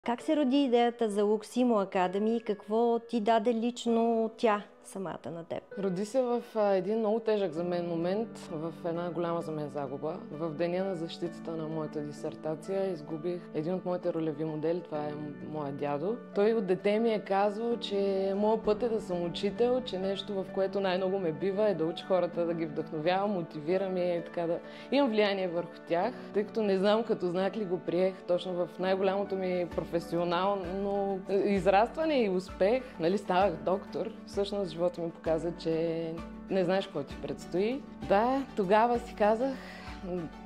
Как се роди идеята за Луксимо Академи и какво ти даде лично тя самата на теб? Роди се в един много тежък за мен момент, в една голяма за мен загуба. В деня на защитата на моята дисертация изгубих един от моите ролеви модели, това е моя дядо. Той от дете ми е казвал, че моят път е да съм учител, че нещо, в което най-много ме бива, е да уча хората, да ги вдъхновявам, мотивирам и така да имам влияние върху тях. Тъй като не знам като знак ли го приех точно в най-голямото ми професионално израстване и успех. Нали, ставах доктор. Всъщност живота ми показа, че не знаеш какво ти предстои. Да, тогава си казах,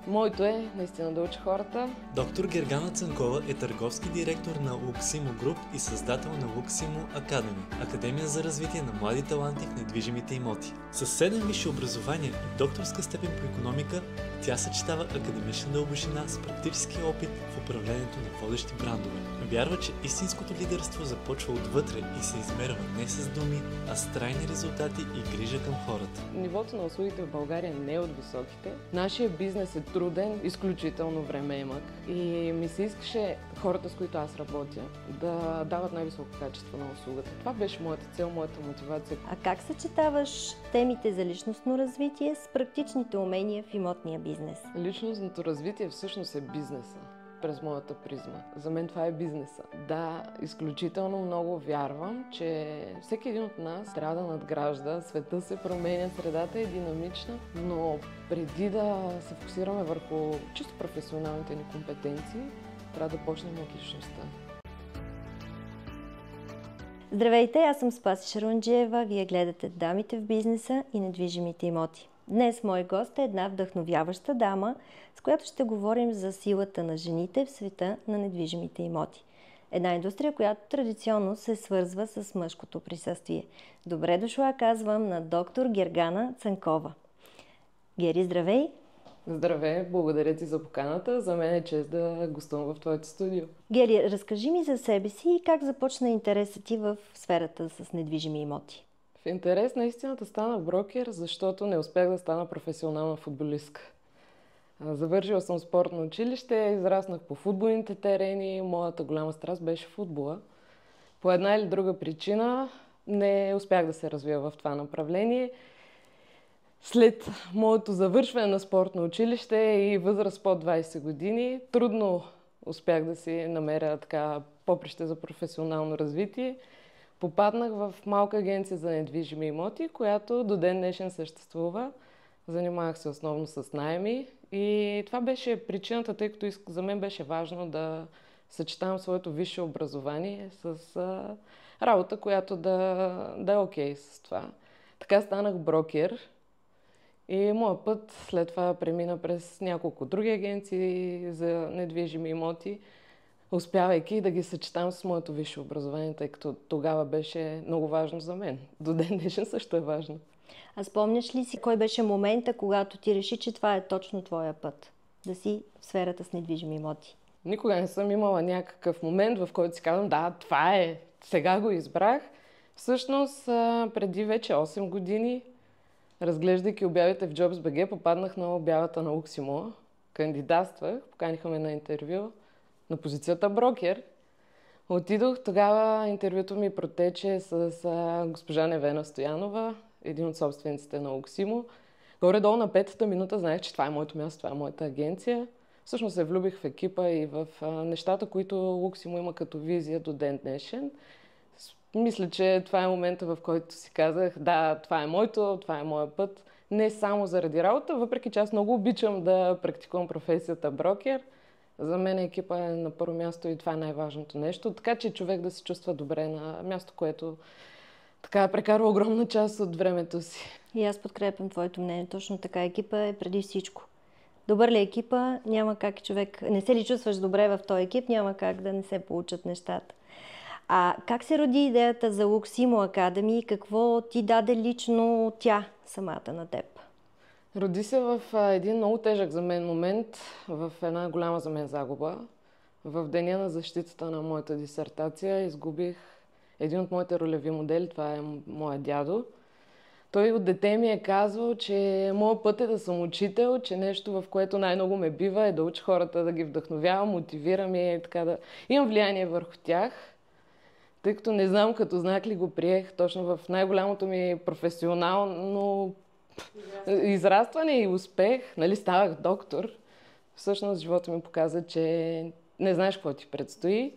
моето е наистина да уча хората. Доктор Гергана Цанкова е търговски директор на Луксимо Груп и създател на Луксимо Академи, Академия за развитие на млади таланти в недвижимите имоти. С 7 висши образования и докторска степен по икономика, тя съчетава академична дълбочина с практически опит в управлението на водещи брандове. Вярва, че истинското лидерство започва отвътре и се измерва не с думи, а с трайни резултати и грижа към хората. Нивото на услугите в България не е от високите. Нашия бизнес е труден, изключително времеемък и ми се искаше хората, с които аз работя, да дават най-високо качество на услугата. Това беше моята цел, моята мотивация. А как съчетаваш темите за личностно развитие с практичните умения в имотния бизнес? Личностното развитие всъщност е бизнеса. През моята призма. За мен това е бизнеса. Да, изключително много вярвам, че всеки един от нас трябва да надгражда. Света се променя, средата е динамична, но преди да се фокусираме върху чисто професионалните ни компетенции, трябва да почнем от личността. Здравейте, аз съм Спаси Шарунджиева. Вие гледате Дамите в бизнеса и недвижимите имоти. Днес мой гост е една вдъхновяваща дама, с която ще говорим за силата на жените в света на недвижимите имоти. Една индустрия, която традиционно се свързва с мъжкото присъствие. Добре дошла, казвам, на доктор Гергана Цанкова. Гери, здравей! Здравей, благодаря ти за поканата. За мен е чест да гостувам в твоето студио. Гери, разкажи ми за себе си и как започна интересът ти в сферата с недвижими имоти. В интерес на истината станах брокер, защото не успях да стана професионална футболистка. Завършила съм спортно училище, израснах по футболните терени, моята голяма страст беше футбола. По една или друга причина не успях да се развия в това направление. След моето завършване на спортно училище и възраст под 20 години, трудно успях да си намеря поприще за професионално развитие. Попаднах в малка агенция за недвижими имоти, която до ден днешен съществува. Занимавах се основно с наеми и това беше причината, тъй като за мен беше важно да съчетавам своето висше образование с работа, която да е окей с това. Така станах брокер и моят път след това премина през няколко други агенции за недвижими имоти, успявайки да ги съчетам с моето висше образование, тъй като тогава беше много важно за мен. До ден днешен също е важно. А спомняш ли си кой беше момента, когато ти реши, че това е точно твоя път? Да си в сферата с недвижими имоти? Никога не съм имала някакъв момент, в който си казвам, да, това е, сега го избрах. Всъщност, преди вече 8 години, разглеждайки обявите в JobsBG, попаднах на обявата на Луксимо. Кандидатствах, поканиха ме на интервю на позицията брокер. Отидох, тогава интервюто ми протече с госпожа Невена Стоянова, един от собствениците на Луксимо. Горе-долу на 5-та минута знаех, че това е моето място, това е моята агенция. Всъщност се влюбих в екипа и в нещата, които Луксимо има като визия до ден днешен. Мисля, че това е момента, в който си казах, да, това е моето, това е моя път. Не само заради работа, въпреки че аз много обичам да практикувам професията брокер. За мен екипа е на първо място и това е най-важното нещо. Така че човек да се чувства добре на място, което така прекарва огромна част от времето си. И аз подкрепям твоето мнение. Точно така. Екипа е преди всичко. Добър ли е екипа, няма как човек... Не се ли чувстваш добре в този екип, няма как да не се получат нещата. А как се роди идеята за Луксимо Академи и какво ти даде лично тя самата на теб? Роди се в един много тежък за мен момент, в една голяма за мен загуба. В деня на защитата на моята дисертация изгубих един от моите ролеви модели, това е моя дядо. Той от дете ми е казвал, че моят път е да съм учител, че нещо, в което най-много ме бива, е да уча хората, да ги вдъхновявам, мотивирам и така да имам влияние върху тях. Тъй като не знам като знак ли го приех точно в най-голямото ми професионално израстване и успех. Нали, ставах доктор. Всъщност живота ми показа, че не знаеш какво ти предстои.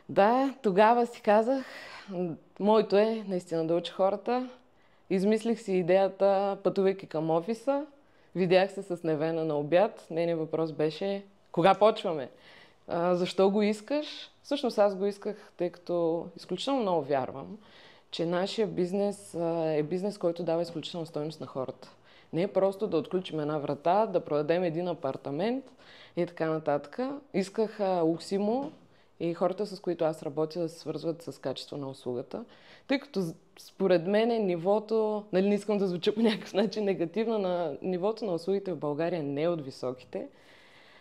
Да, тогава си казах, моето е наистина да уча хората. Измислих си идеята, пътувайки към офиса. Видях се с Невена на обяд. Нейният въпрос беше, кога почваме? Защо го искаш? Всъщност аз го исках, тъй като изключително много вярвам, че нашия бизнес е бизнес, който дава изключителна стойност на хората. Не е просто да отключим една врата, да продадем един апартамент и така нататък. Исках Оксимо и хората, с които аз работя, да се свързват с качество на услугата. Тъй като според мен нивото, нали, не искам да звуча по някакъв начин негативно, на нивото на услугите в България не е от високите.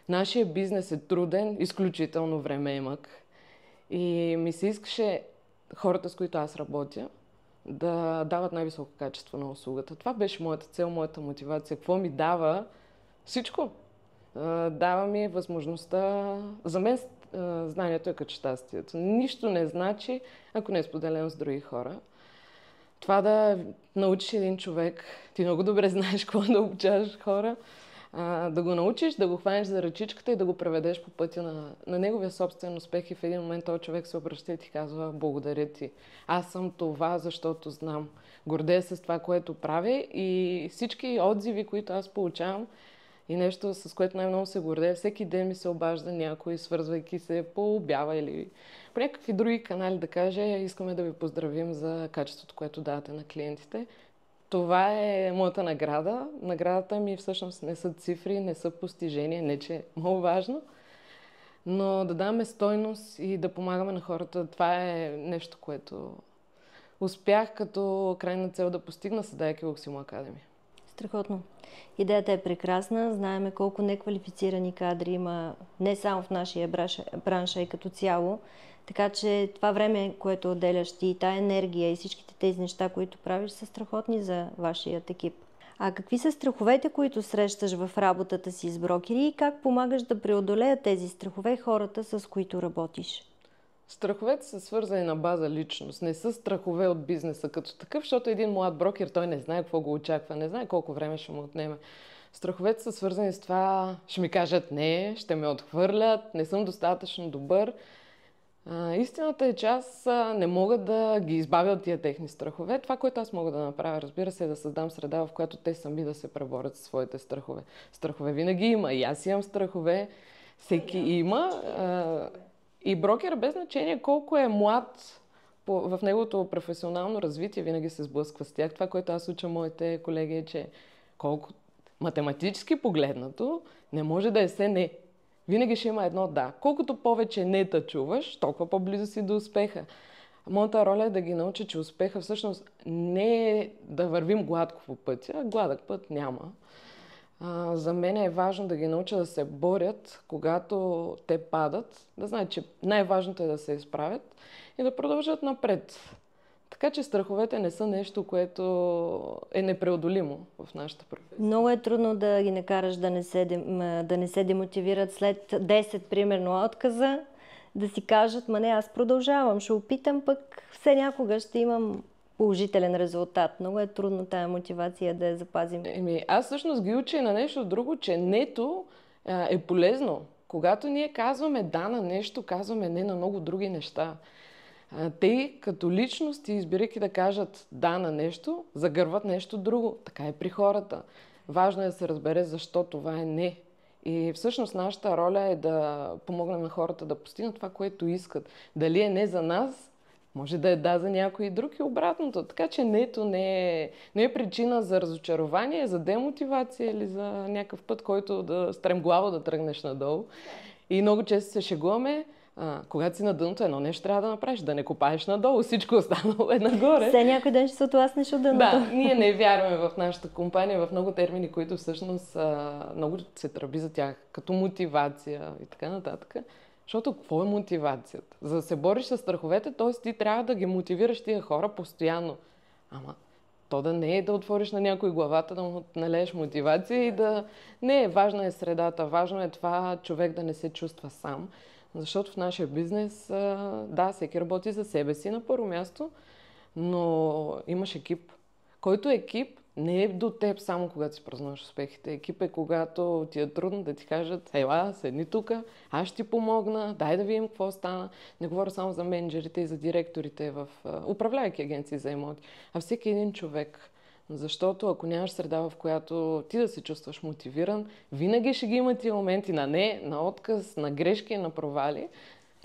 Нашия бизнес е труден, изключително времеемък. И ми се искаше хората, с които аз работя, да дават най-високо качество на услугата. Това беше моята цел, моята мотивация. Какво ми дава? Всичко. Дава ми възможността... За мен знанието е като щастието. Нищо не значи, ако не е споделено с други хора. Това да научиш един човек, ти много добре знаеш какво да обучаваш хора, да го научиш, да го хванеш за ръчичката и да го преведеш по пътя на неговия собствен успех и в един момент този човек се обръща и ти казва благодаря ти. Аз съм това, защото знам. Гордея се с това, което правя и всички отзиви, които аз получавам и нещо, с което най-много се гордея, всеки ден ми се обажда някой, свързвайки се по обява или по някакви други канали да каже, искаме да ви поздравим за качеството, което давате на клиентите. Това е моята награда. Наградата ми всъщност не са цифри, не са постижения, не че е много важно, но да даваме стойност и да помагаме на хората. Това е нещо, което успях като крайна цел да постигна, създавайки Оксимо Академия. Страхотно. Идеята е прекрасна. Знаеме колко неквалифицирани кадри има не само в нашия бранш, а и като цяло. Така че това време, което отделяш ти, и тая енергия и всичките тези неща, които правиш, са страхотни за вашият екип. А какви са страховете, които срещаш в работата си с брокери и как помагаш да преодолеят тези страхове хората, с които работиш? Страховете са свързани на база личност. Не са страхове от бизнеса като такъв, защото един млад брокер, той не знае какво го очаква, не знае колко време ще му отнеме. Страховете са свързани с това, ще ми кажат не, ще ме отхвърлят, не съм достатъчно добър. Истината е, че аз не мога да ги избавя от тия техни страхове. Това, което аз мога да направя, разбира се, е да създам среда, в която те сами да се преборят със своите страхове. Страхове винаги има. И аз имам страхове. Всеки има. И брокер, без значение колко е млад в неговото професионално развитие, винаги се сблъсква с тях. Това, което аз уча моите колеги е, че колко математически погледнато не може да е все не. Винаги ще има едно да. Колкото повече не-та чуваш, толкова по-близо си до успеха. Моята роля е да ги науча, че успеха всъщност не е да вървим гладко по пътя. Гладък път няма. За мен е важно да ги науча да се борят, когато те падат. Да знаят, че най-важното е да се изправят и да продължат напред. Така че страховете не са нещо, което е непреодолимо в нашата професия. Много е трудно да ги накараш да не се демотивират след 10, примерно, отказа, да си кажат, ма не, аз продължавам, ще опитам, пък все някога ще имам положителен резултат. Много е трудно тая мотивация да я запазим. Аз всъщност ги уча и на нещо друго, че нето е полезно. Когато ние казваме да на нещо, казваме не на много други неща. Те като личности, избирайки да кажат да на нещо, загърват нещо друго. Така е при хората. Важно е да се разбере защо това е не. И всъщност нашата роля е да помогнем на хората да постигнат това, което искат. Дали е не за нас, може да е да за някой друг и обратното. Така че нето не е причина за разочарование, за демотивация или за някакъв път, който да стремглаво да тръгнеш надолу. И много често се шегуваме, когато си на дъното, едно нещо трябва да направиш, да не копаеш надолу, всичко останало е нагоре. Все някой ден ще се отласнеш от дъното. Да, ние не вярваме в нашата компания, в много термини, които всъщност много се тръби за тях, като мотивация и така нататък. Защото какво е мотивацията? За да се бориш с страховете, т.е. ти трябва да ги мотивираш тия хора постоянно. Ама То да не е да отвориш на някой главата, да му налееш мотивация и да... Не, важна е средата, важно е това човек да не се чувства сам. Защото в нашия бизнес, да, всеки работи за себе си на първо място, но имаш екип. Който екип не е до теб само когато си празнуваш успехите. Екип е когато ти е трудно да ти кажат: ела, седни тук, аз ще ти помогна, дай да видим какво стана. Не говоря само за менеджерите и за директорите в управлявайки агенции за имоти, а всеки един човек. Защото ако нямаш среда, в която ти да се чувстваш мотивиран, винаги ще ги има тия моменти на не, на отказ, на грешки, на провали.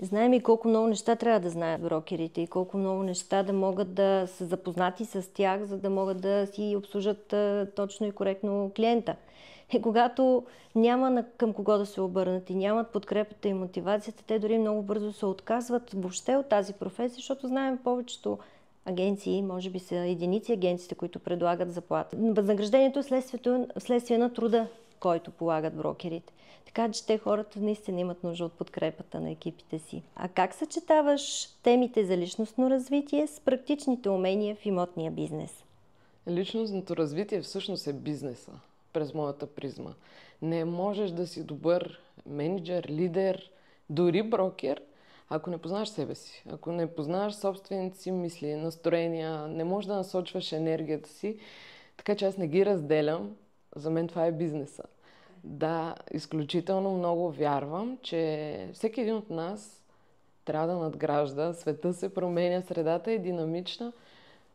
Знаем и колко много неща трябва да знаят брокерите и колко много неща да могат да са запознати с тях, за да могат да си обслужат точно и коректно клиента. И когато няма към кого да се обърнат и нямат подкрепата и мотивацията, те дори много бързо се отказват въобще от тази професия, защото знаем повечето агенции, може би са единици агенциите, които предлагат заплата. Възнаграждението е следствие на труда, който полагат брокерите. Така че те хората наистина имат нужда от подкрепата на екипите си. А как съчетаваш темите за личностно развитие с практичните умения в имотния бизнес? Личностното развитие всъщност е бизнеса, през моята призма. Не можеш да си добър менеджер, лидер, дори брокер, ако не познаваш себе си, ако не познаваш собствените си мисли, настроения, не можеш да насочваш енергията си, така че аз не ги разделям. За мен това е бизнеса. Да, изключително много вярвам, че всеки един от нас трябва да надгражда. Света се променя, средата е динамична,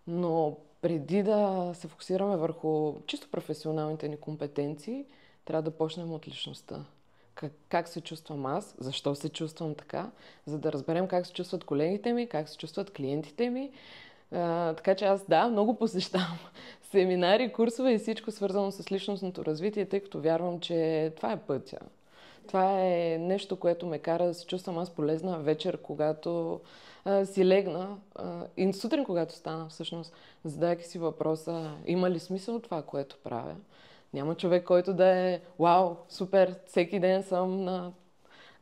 но преди да се фокусираме върху чисто професионалните ни компетенции, трябва да почнем от личността. Как се чувствам аз, защо се чувствам така, за да разберем как се чувстват колегите ми, как се чувстват клиентите ми. Така че аз, да, много посещавам семинари, курсове и всичко свързано с личностното развитие, тъй като вярвам, че това е пътя. Това е нещо, което ме кара да се чувствам аз полезна вечер, когато си легна и сутрин, когато стана всъщност, задайки си въпроса: има ли смисъл това, което правя? Няма човек, който да е: вау, супер, всеки ден съм на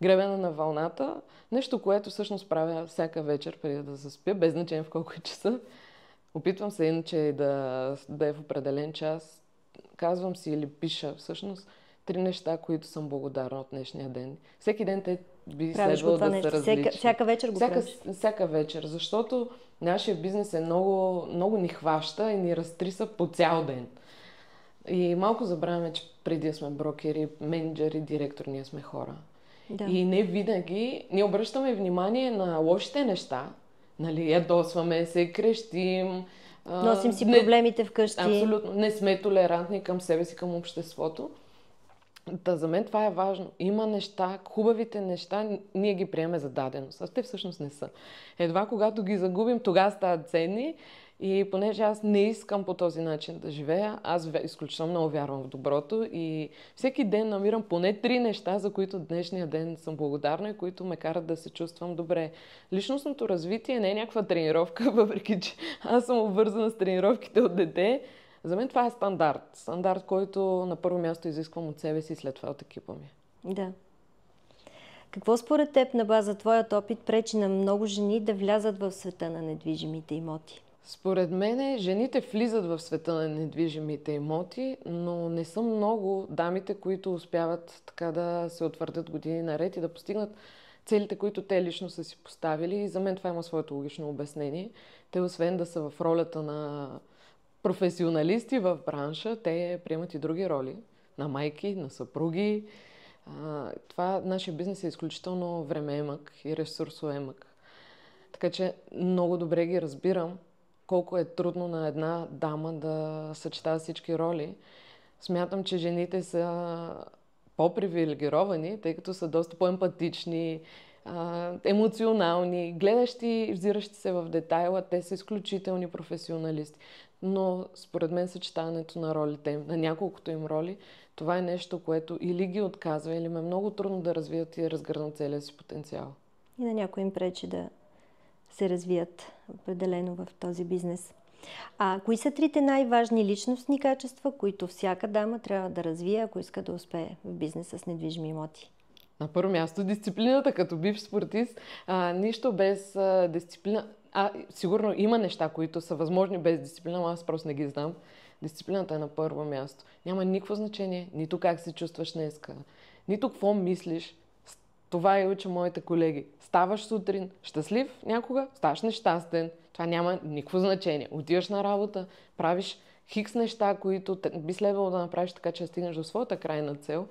гребена на вълната. Нещо, което всъщност правя всяка вечер преди да заспя, без значение в колко е часа. Опитвам се иначе да е в определен час. Казвам си или пиша всъщност 3 неща, които съм благодарна от днешния ден. Всеки ден те би следвало да са различни. Всяка вечер го правиш? Всяка вечер, защото нашия бизнес е много, много ни хваща и ни разтриса по цял ден. И малко забравяме, че преди сме брокери, менеджери, директори, ние сме хора. Да. И не винаги ние обръщаме внимание на лошите неща. Нали, ядосваме се, крещим. Носим си проблемите вкъщи. Абсолютно. Не сме толерантни към себе си, към обществото. За мен това е важно. Има неща, хубавите неща, ние ги приемаме за даденост. А те всъщност не са. Едва когато ги загубим, тогава стават ценни. И понеже аз не искам по този начин да живея, аз изключително много вярвам в доброто и всеки ден намирам поне 3 неща, за които днешния ден съм благодарна и които ме карат да се чувствам добре. Личностното развитие не е някаква тренировка, въпреки че аз съм обвързана с тренировките от дете. За мен това е стандарт. Стандарт, който на първо място изисквам от себе си и след това от екипа ми. Да. Какво според теб на база твоят опит пречи на много жени да влязат в света на недвижимите имоти? Според мен жените влизат в света на недвижимите имоти, но не са много дамите, които успяват така да се утвърдят години наред и да постигнат целите, които те лично са си поставили. И за мен това има своето логично обяснение. Те, освен да са в ролята на професионалисти в бранша, те приемат и други роли. На майки, на съпруги. Това нашия бизнес е изключително времеемък и ресурсоемък. Така че много добре ги разбирам колко е трудно на една дама да съчетава всички роли. Смятам, че жените са по-привилегировани, тъй като са доста по-емпатични, емоционални, гледащи и взиращи се в детайла. Те са изключителни професионалисти. Но според мен съчетаването на ролите им, на няколкото им роли, това е нещо, което или ги отказва, или ме е много трудно да развият и разгърнат целия си потенциал. И на някой им пречи да се развият определено в този бизнес. А кои са 3 най-важни личностни качества, които всяка дама трябва да развие, ако иска да успее в бизнеса с недвижими имоти? На първо място дисциплината, като бивш спортист. Нищо без дисциплина. Сигурно има неща, които са възможни без дисциплина, но аз просто не ги знам. Дисциплината е на първо място. Няма никакво значение, нито как се чувстваш днеска, нито какво мислиш. Това и уча моите колеги. Ставаш сутрин щастлив някога, ставаш нещастен. Това няма никакво значение. Отиваш на работа, правиш хикс неща, които би следвало да направиш така, че да стигнеш до своята крайна цел.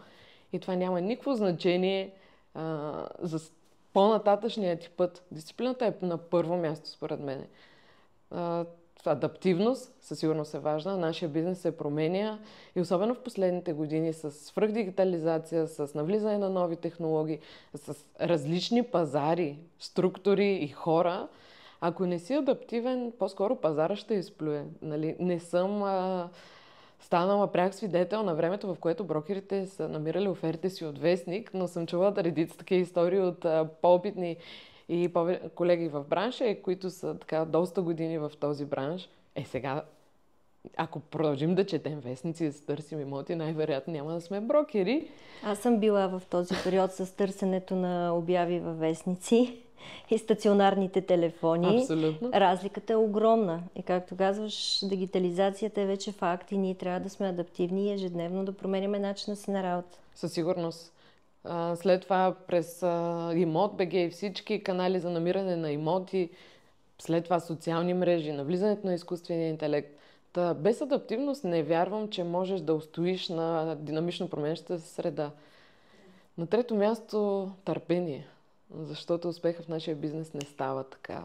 И това няма никакво значение за по-нататъчният ти път. Дисциплината е на първо място, според мен. Адаптивност със сигурност е важна. Нашия бизнес се променя и особено в последните години с свръхдигитализация, с навлизане на нови технологии, с различни пазари, структури и хора. Ако не си адаптивен, по-скоро пазара ще изплюе. Нали? Не съм станала пряк свидетел на времето, в което брокерите са намирали офертите си от вестник, но съм чувала да редица такива истории от по-опитни и колеги в бранша, които са така доста години в този бранш. Сега, ако продължим да четем вестници и да търсим имоти, най-вероятно няма да сме брокери. Аз съм била в този период с търсенето на обяви във вестници и стационарните телефони. Абсолютно. Разликата е огромна. И както казваш, дигитализацията е вече факт и ние трябва да сме адаптивни и ежедневно да променяме начина си на работа. Със сигурност. След това през Имот.бг и всички канали за намиране на имоти, след това социални мрежи, навлизането на изкуствения интелект. Без адаптивност не вярвам, че можеш да устоиш на динамично променящата се среда. На трето място търпение, защото успеха в нашия бизнес не става така.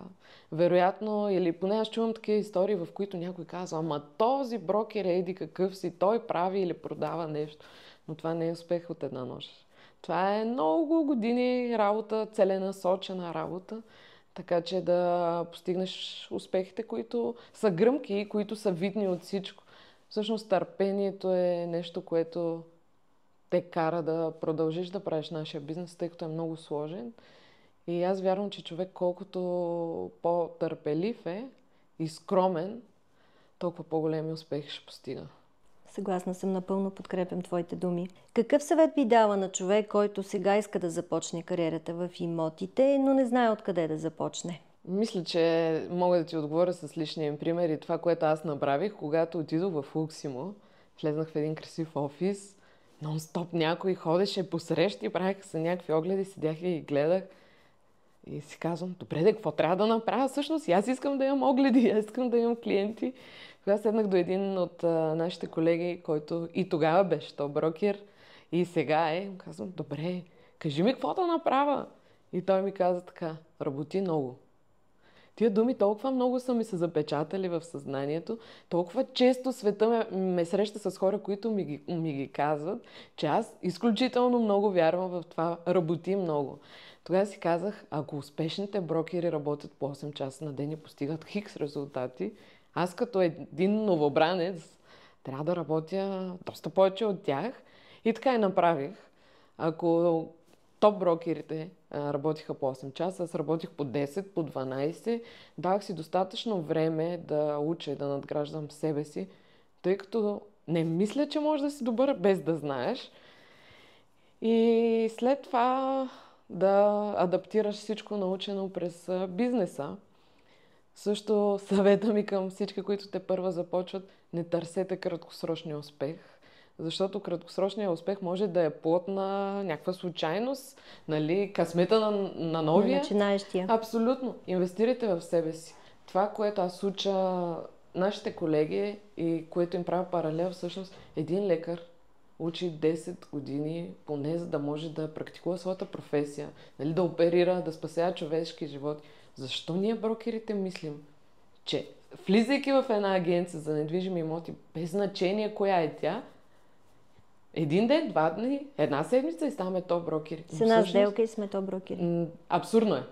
Вероятно, или поне аз чувам такива истории, в които някой казва: ама този брокер еди какъв си, той прави или продава нещо. Но това не е успех от една нощ. Това е много години работа, целенасочена работа, така че да постигнеш успехите, които са гръмки и които са видни от всичко. Всъщност търпението е нещо, което те кара да продължиш да правиш нашия бизнес, тъй като е много сложен. И аз вярвам, че човек колкото по-търпелив е и скромен, толкова по-големи успехи ще постига. Съгласна съм, напълно подкрепям твоите думи. Какъв съвет би дала на човек, който сега иска да започне кариерата в имотите, но не знае откъде да започне? Мисля, че мога да ти отговоря с личния им пример и това, което аз направих, когато отидох в Луксимо. Влезнах в един красив офис, нон-стоп някой ходеше по срещи, правиха се някакви огледи, седях и гледах. И си казвам: добре, какво трябва да направя? Всъщност, аз искам да имам огледи, аз искам да имам клиенти. Тогава седнах до един от нашите колеги, който и тогава беше то брокер, и сега казвам: добре, кажи ми какво да направя. И той ми каза така: работи много. Тия думи толкова много са ми се запечатали в съзнанието, толкова често света ме среща с хора, които ми ги казват, че аз изключително много вярвам в това: работи много. Тогава си казах: ако успешните брокери работят по 8 часа на ден и постигат хикс резултати, аз като един новобранец трябва да работя доста повече от тях. И така и направих. Ако топ брокерите работиха по 8 часа, аз работих по 10, по 12. Давах си достатъчно време да уча и да надграждам себе си, тъй като не мисля, че можеш да си добър без да знаеш. И след това да адаптираш всичко научено през бизнеса. Също съвета ми към всички, които те първа започват: не търсете краткосрочния успех, защото краткосрочният успех може да е плод на някаква случайност, нали, късмета на новия. На начинаещия. Абсолютно. Инвестирайте в себе си. Това, което аз уча нашите колеги и което им правя паралел, всъщност един лекар учи 10 години поне, за да може да практикува своята професия, нали, да оперира, да спасява човешки живот. Защо ние брокерите мислим, че влизайки в една агенция за недвижими имоти, без значение коя е тя, един ден, 2 дни, една седмица и ставаме топ брокери? С една сделка и сме топ брокери. Абсурдно е.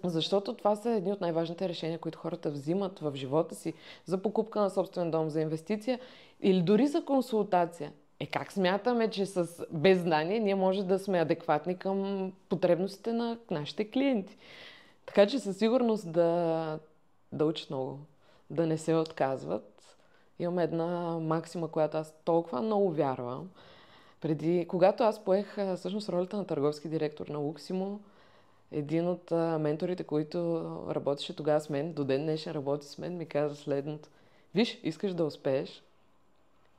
Защото това са едни от най-важните решения, които хората взимат в живота си за покупка на собствен дом, за инвестиция или дори за консултация. Как смятаме, че без знание ние може да сме адекватни към потребностите на нашите клиенти? Така че със сигурност да учат много, да не се отказват. Имам една максима, която аз толкова много вярвам. Когато аз поех всъщност ролята на търговски директор на Луксимо, Един от менторите, които работеше тогава с мен, до ден днешен работи с мен, ми каза следното. Виж, искаш да успееш?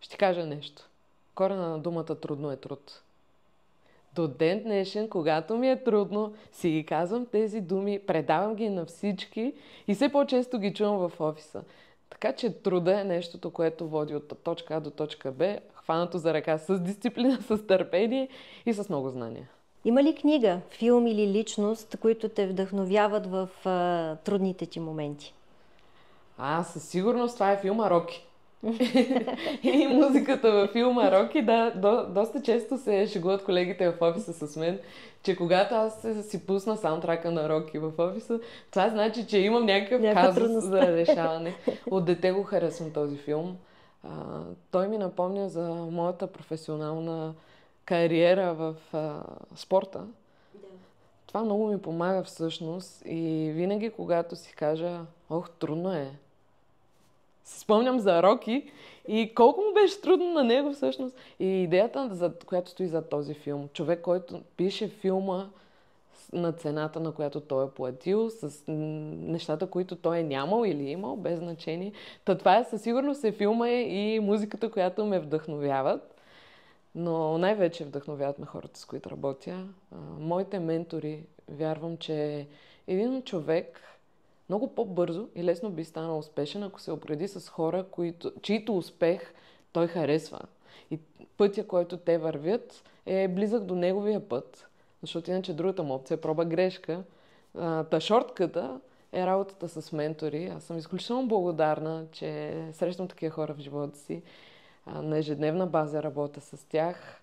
Ще ти кажа нещо. Корена на думата трудно е труд. До ден днешен, когато ми е трудно, си ги казвам тези думи, предавам ги на всички и все по-често ги чувам в офиса. Така че труда е нещото, което води от точка А до точка Б, хванато за ръка с дисциплина, с търпение и с много знания. Има ли книга, филм или личност, които те вдъхновяват в трудните ти моменти? Със сигурност това е филма Роки. И музиката във филма Роки, да, доста често се шегуват колегите в офиса с мен, че когато аз си пусна саундтрака на Роки в офиса, това значи, че имам някакъв казус за решаване. От дете го харесвам този филм. Той ми напомня за моята професионална кариера в спорта. Това много ми помага всъщност и винаги, когато си кажа, трудно е, се спомням за Роки и колко му беше трудно на него всъщност. И идеята, която стои зад този филм, човек, който пише филма на цената, на която той е платил, с нещата, които той е нямал или имал, без значение. Това е със сигурност филма и музиката, която ме вдъхновяват. Но най-вече вдъхновяват ме хората, с които работя. Моите ментори, вярвам, че един човек много по-бързо и лесно би станал успешен, ако се обгради с хора, чието успех той харесва. И пътя, който те вървят, е близък до неговия път. Защото иначе другата му опция е проба грешка. Шортката е работата с ментори. Аз съм изключително благодарна, че срещам такива хора в живота си. На ежедневна база работя с тях.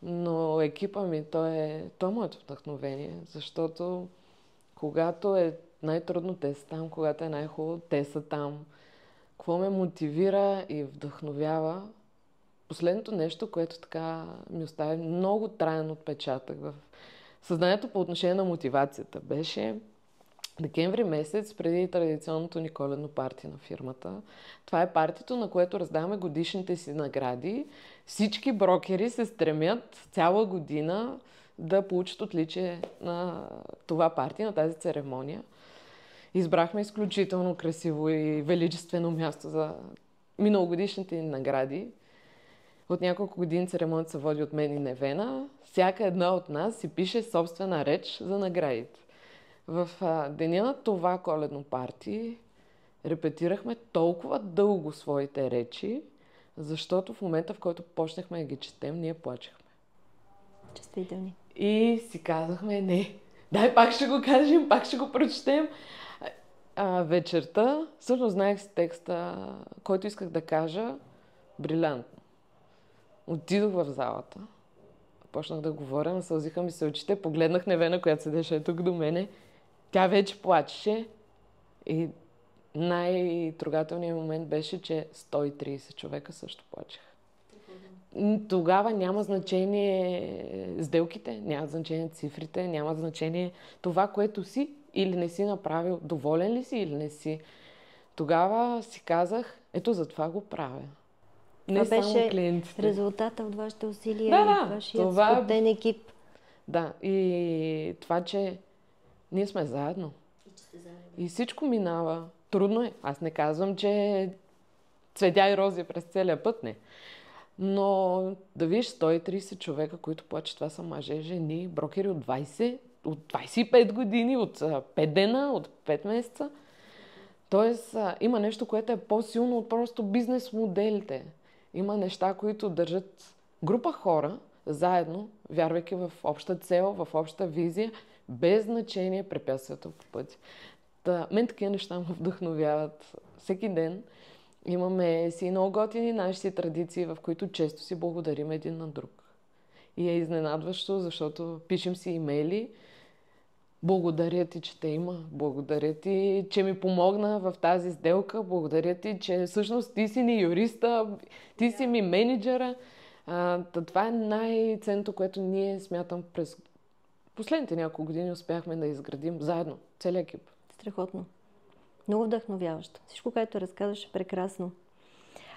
Но екипа ми, той е моето вдъхновение. Защото когато е най-трудно, те са там, когато е най-хубаво, те са там. Какво ме мотивира и вдъхновява? Последното нещо, което така ми остави много траен отпечатък в съзнанието по отношение на мотивацията, беше декември месец, преди традиционното ни коледно парти на фирмата. Това е партито, на което раздаваме годишните си награди. Всички брокери се стремят цяла година да получат отличие на това парти, на тази церемония. Избрахме изключително красиво и величествено място за миналогодишните ни награди. От няколко години церемонията се води от мен и Невена. Всяка една от нас си пише собствена реч за наградите. В деня на това коледно парти репетирахме толкова дълго своите речи, защото в момента, в който почнахме да ги четем, ние плачехме. Чувствителни. И си казахме, не, дай пак ще го кажем, пак ще го прочетем. Вечерта, всъщност знаех си текста, който исках да кажа, брилянтно. Отидох в залата, почнах да говоря, насълзиха ми се очите, погледнах Невена, която седеше тук до мене. Тя вече плачеше и най-трогателният момент беше, че 130 човека също плачеха. Тогава няма значение сделките, няма значение цифрите, няма значение това, което си или не си направил, доволен ли си или не си. Тогава си казах, ето за това го правя. Не това само беше клиентите. Резултата от вашите усилия и вашия сплотен екип. Да, и това, че ние сме заедно. И всичко минава. Трудно е. Аз не казвам, че цветя и рози през целия път, не. Но да видиш 130 човека, които плачат, това са мъже, жени, брокери от 20, от 25 години, от 5 дена, от 5 месеца. Тоест, има нещо, което е по-силно от просто бизнес моделите. Има неща, които държат група хора заедно, вярвайки в обща цел, в обща визия, без значение препятствията по пътя. Мен такива неща ме вдъхновяват всеки ден. Имаме си много готини наши традиции, в които често си благодарим един на друг. И е изненадващо, защото пишем си имейли. Благодаря ти, че те има. Благодаря ти, че ми помогна в тази сделка. Благодаря ти, че всъщност ти си ни юриста, ти си ми менеджера. Това е най-ценното, което ние, смятам, през последните няколко години успяхме да изградим заедно, целият екип. Страхотно. Много вдъхновяващо. Всичко, което разказваш, е прекрасно.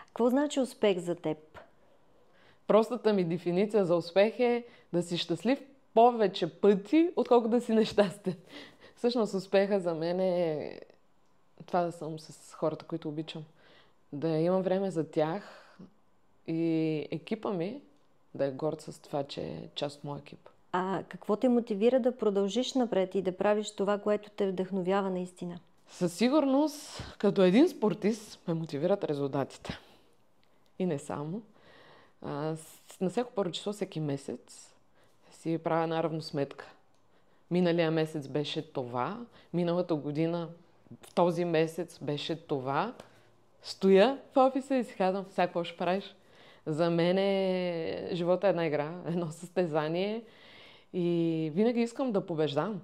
Какво значи успех за теб? Простата ми дефиниция за успех е да си щастлив повече пъти, отколкото да си нещастен. Всъщност успеха за мен е това да съм с хората, които обичам. Да имам време за тях и екипа ми да е горд с това, че е част от моя екип. А какво те мотивира да продължиш напред и да правиш това, което те вдъхновява наистина? Със сигурност, като един спортист, ме мотивират резултатите. И не само. На всяко първо число, всеки месец, си правя една равносметка. Миналия месец беше това, миналата година в този месец беше това. Стоя в офиса и си казвам, сега какво ще правиш? За мен живота е една игра, едно състезание и винаги искам да побеждам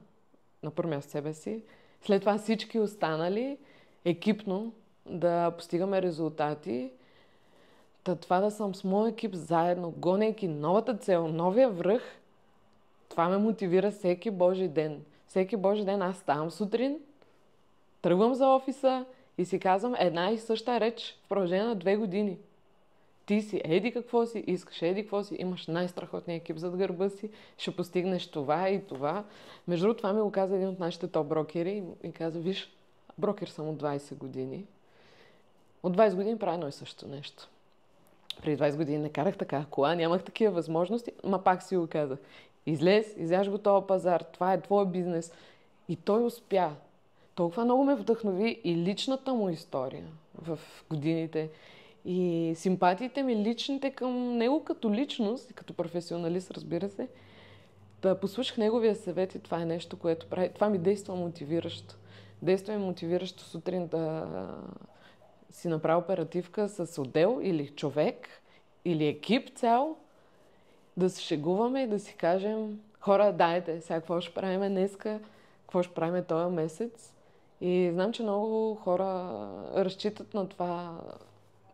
на първо място себе си. След това всички останали екипно да постигаме резултати. Това да съм с моят екип заедно, гонейки новата цел, новия връх, това ме мотивира всеки Божи ден. Всеки Божи ден аз ставам сутрин, тръгвам за офиса и си казвам една и съща реч в продължение на 2 години. Ти си еди какво си, искаш еди какво си, имаш най-страхотния екип зад гърба си, ще постигнеш това и това. Между другото, това ми го каза един от нашите топ брокери и каза, виж, брокер съм от 20 години. От 20 години правя едно и също нещо. Преди 20 години не карах така кола, нямах такива възможности, ма пак си го казах. Изляж го този пазар, това е твой бизнес. И той успя. Толкова много ме вдъхнови и личната му история в годините. И симпатиите ми личните към него като личност, като професионалист, разбира се, да послушах неговия съвет и това е нещо, което прави. Това ми действа мотивиращо. Действа ми мотивиращо сутрин да си направя оперативка с отдел или човек, или екип цял, да се шегуваме и да си кажем, хора, дайте, сега какво ще правим днеска, какво ще правим този месец. И знам, че много хора разчитат на това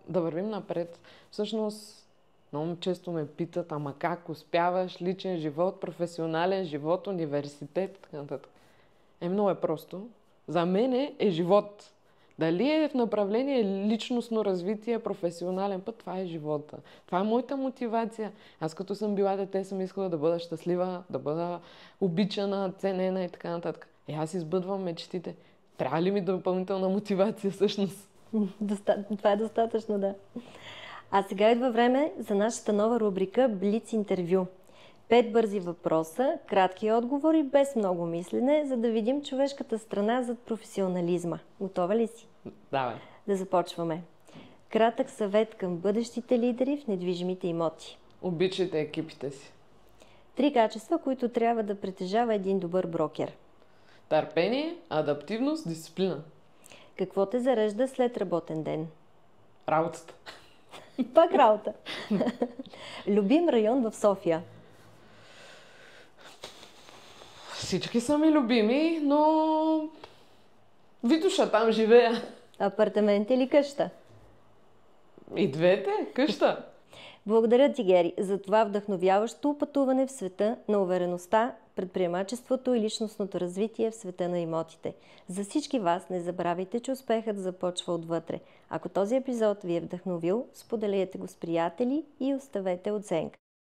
да вървим напред. Всъщност, много често ме питат, ама как успяваш личен живот, професионален живот, университет, така нататък. Много е просто. За мен е живот. Дали е в направление личностно развитие, професионален път, това е живота. Това е моята мотивация. Аз като съм била дете, съм искала да бъда щастлива, да бъда обичана, ценена и така нататък. Аз избъдвам мечтите. Трябва ли ми допълнителна мотивация всъщност? Това е достатъчно, да. А сега идва време за нашата нова рубрика Блиц интервю. 5 бързи въпроса, кратки отговори, без много мислене, за да видим човешката страна зад професионализма. Готова ли си? Давай. Да започваме. Кратък съвет към бъдещите лидери в недвижимите имоти. Обичайте екипите си. 3 качества, които трябва да притежава един добър брокер. Търпение, адаптивност, дисциплина. Какво те зарежда след работен ден? Работата. Пак работа. Любим район в София. Всички са ми любими, но Витоша, там живея. Апартамент или къща? И двете, къща. Благодаря ти, Гери, за това вдъхновяващо пътуване в света на увереността, предприемачеството и личностното развитие в света на имотите. За всички вас не забравяйте, че успехът започва отвътре. Ако този епизод ви е вдъхновил, споделете го с приятели и оставете оценка.